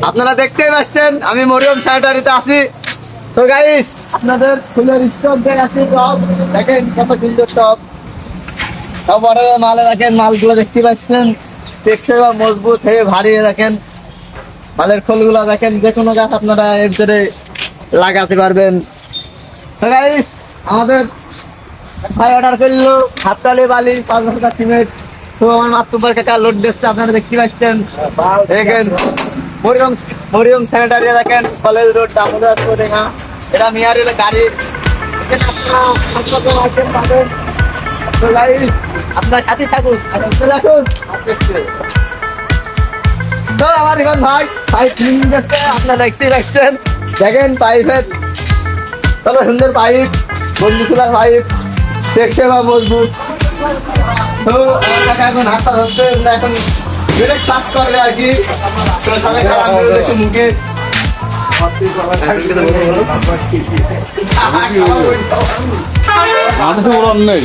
আপনারা দেখতেই পাচ্ছেন আমি মরিয়ম স্যানিটারিতে আছি। তো গাইস আপনাদের ফুলের স্টক দেখাচ্ছি, সব দেখেন কত সুন্দর সব অর্ডারের মালে দেখেন, মালগুলো দেখতে পাচ্ছেন টেকসই বা মজবুত হয়ে ভারী। দেখেন মালের খোলগুলো দেখেন, যে কোনো গাছ আপনারা এর জন্য লাগাতে পারবেন। তো গাইস আমাদের ভাই অর্ডার করলো হাততালি বালি 5,000 সিমেন্ট। তো আমার মাতুব্বার কাকা লোড দিচ্ছে, আপনারা দেখতে পাচ্ছেন। দেখেন মরিয়ম স্যানিটারি দেখেন, কলেজ রোড দামোদর দেখা, এটা মিয়ারের গাড়ি। এখানে আপনারা সবরকম আইটেম পাবেন। তো গাইস আপনার সাথে থাকুন, চলে আসুন। তো আমার এখন ভাই পাইপ ক্লিনিং করছে, আপনারা দেখতেই পাচ্ছেন। দেখেন পাইপের কত সুন্দর পাইপ, বন্ধুসুলার পাইপ, দেখতে বা মজবুত। তো আমার কাকা এখন হাতটা ধরছে, এখন ডিরেক্ট ক্লাস করবে আর কি। তো সাথে খারাপ করে দিয়েছে মুখে। মানুষ নেই।